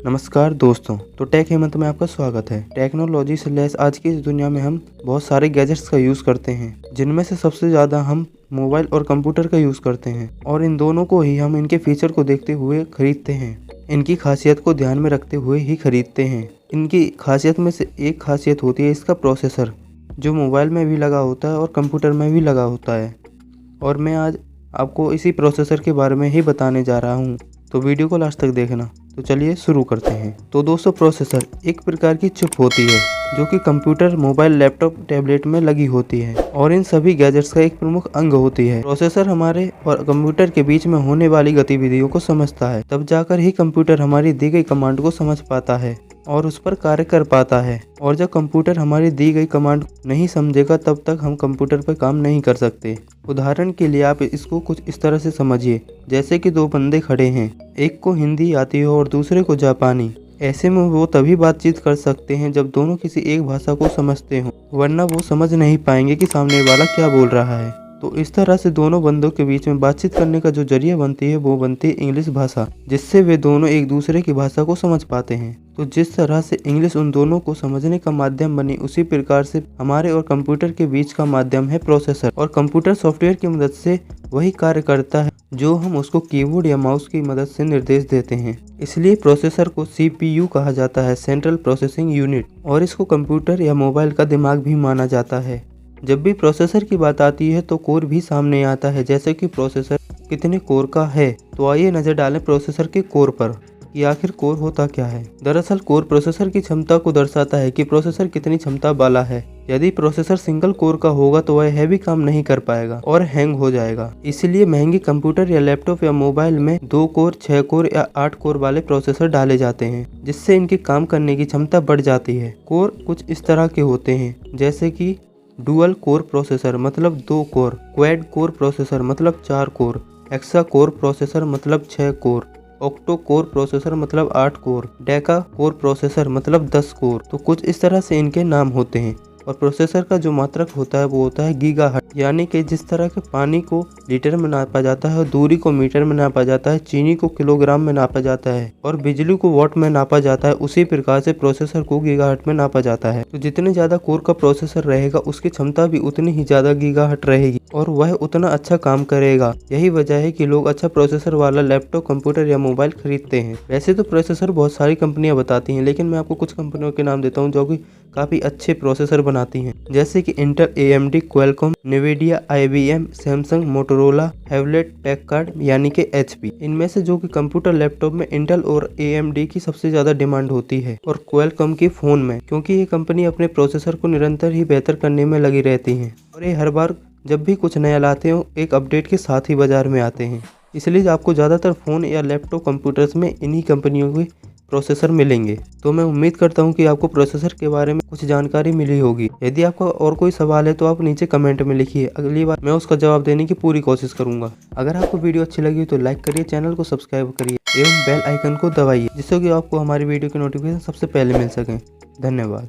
नमस्कार दोस्तों, तो टेक हेमंत में आपका स्वागत है। टेक्नोलॉजी से लैस आज की इस दुनिया में हम बहुत सारे गैजेट्स का यूज़ करते हैं, जिनमें से सबसे ज़्यादा हम मोबाइल और कंप्यूटर का यूज़ करते हैं और इन दोनों को ही हम इनके फीचर को देखते हुए खरीदते हैं। इनकी खासियत को ध्यान में रखते हुए ही खरीदते हैं। इनकी खासियत में से एक खासियत होती है इसका प्रोसेसर, जो मोबाइल में भी लगा होता है और कंप्यूटर में भी लगा होता है। और मैं आज आपको इसी प्रोसेसर के बारे में ही बताने जा रहा हूँ, तो वीडियो को लास्ट तक देखना। तो चलिए शुरू करते हैं। तो दोस्तों, प्रोसेसर एक प्रकार की चिप होती है जो कि कंप्यूटर, मोबाइल, लैपटॉप, टैबलेट में लगी होती है और इन सभी गैजेट्स का एक प्रमुख अंग होती है। प्रोसेसर हमारे और कंप्यूटर के बीच में होने वाली गतिविधियों को समझता है, तब जाकर ही कंप्यूटर हमारी दी गई कमांड को समझ पाता है और उस पर कार्य कर पाता है। और जब कंप्यूटर हमारी दी गई कमांड नहीं समझेगा, तब तक हम कंप्यूटर पर काम नहीं कर सकते। उदाहरण के लिए आप इसको कुछ इस तरह से समझिए, जैसे कि दो बंदे खड़े हैं, एक को हिंदी आती हो और दूसरे को जापानी। ऐसे में वो तभी बातचीत कर सकते हैं जब दोनों किसी एक भाषा को समझते हों, वरना वो समझ नहीं पाएंगे कि सामने वाला क्या बोल रहा है। तो इस तरह से दोनों बंदों के बीच में बातचीत करने का जो जरिया बनती है वो बनती है इंग्लिश भाषा, जिससे वे दोनों एक दूसरे की भाषा को समझ पाते हैं। तो जिस तरह से इंग्लिश उन दोनों को समझने का माध्यम बनी, उसी प्रकार से हमारे और कंप्यूटर के बीच का माध्यम है प्रोसेसर। और कंप्यूटर सॉफ्टवेयर की मदद से वही कार्य करता है जो हम उसको कीबोर्ड या माउस की मदद से निर्देश देते हैं। इसलिए प्रोसेसर को CPU कहा जाता है, सेंट्रल प्रोसेसिंग यूनिट, और इसको कंप्यूटर या मोबाइल का दिमाग भी माना जाता है। जब भी प्रोसेसर की बात आती है तो कोर भी सामने आता है, जैसे कि प्रोसेसर कितने कोर का है। तो आइए नजर डालें प्रोसेसर के कोर पर कि आखिर कोर होता क्या है। दरअसल कोर प्रोसेसर की क्षमता को दर्शाता है कि प्रोसेसर कितनी क्षमता वाला है। यदि प्रोसेसर सिंगल कोर का होगा तो वह हैवी काम नहीं कर पाएगा और हैंग हो जाएगा। इसलिए महंगे कंप्यूटर या लैपटॉप या मोबाइल में 2 कोर, 6 कोर या 8 कोर वाले प्रोसेसर डाले जाते हैं, जिससे इनकी काम करने की क्षमता बढ़ जाती है। कोर कुछ इस तरह के होते हैं, जैसे कि डुअल कोर प्रोसेसर मतलब 2 कोर, क्वाड कोर प्रोसेसर मतलब 4 कोर, हेक्सा कोर प्रोसेसर मतलब 6 कोर, ऑक्टो कोर प्रोसेसर मतलब 8 कोर, डेका कोर प्रोसेसर मतलब 10 कोर। तो कुछ इस तरह से इनके नाम होते हैं। और प्रोसेसर का जो मात्रक होता है वो होता है गीगाहर्ट्ज, यानी कि जिस तरह के पानी को लीटर में नापा जाता है, दूरी को मीटर में नापा जाता है, चीनी को किलोग्राम में नापा जाता है और बिजली को वॉट में नापा जाता है, उसी प्रकार से प्रोसेसर को गीगाहर्ट्ज में नापा जाता है। तो जितने ज्यादा कोर का प्रोसेसर रहेगा, उसकी क्षमता भी उतनी ही ज्यादा गीगाहर्ट्ज रहेगी और वह उतना अच्छा काम करेगा। यही वजह है कि लोग अच्छा प्रोसेसर वाला लैपटॉप, कंप्यूटर या मोबाइल खरीदते हैं। वैसे तो प्रोसेसर बहुत सारी कंपनियां बताती हैं, लेकिन मैं आपको कुछ कंपनियों के नाम देता हूं जो कि काफी अच्छे प्रोसेसर बनाती हैं, जैसे कि Intel, AMD, Qualcomm, NVIDIA, IBM, Samsung, Motorola, Hewlett, Packard यानी कि HP। इनमें से जो कि कंप्यूटर, लैपटॉप में इंटेल और AMD की सबसे ज्यादा डिमांड होती है और क्वालकॉम की फोन में, क्योंकि ये कंपनी अपने प्रोसेसर को निरंतर ही बेहतर करने में लगी रहती है और ये हर बार जब भी कुछ नया लाते हो एक अपडेट के साथ ही बाजार में आते हैं। इसलिए आपको ज़्यादातर फ़ोन या लैपटॉप, कंप्यूटर्स में इन्हीं कंपनियों के प्रोसेसर मिलेंगे। तो मैं उम्मीद करता हूं कि आपको प्रोसेसर के बारे में कुछ जानकारी मिली होगी। यदि आपका और कोई सवाल है तो आप नीचे कमेंट में लिखिए, अगली बार मैं उसका जवाब देने की पूरी कोशिश करूंगा। अगर आपको वीडियो अच्छी लगी तो लाइक करिए, चैनल को सब्सक्राइब करिए एवं बेल आइकन को दबाइए, जिससे कि आपको हमारी वीडियो की नोटिफिकेशन सबसे पहले मिल सके। धन्यवाद।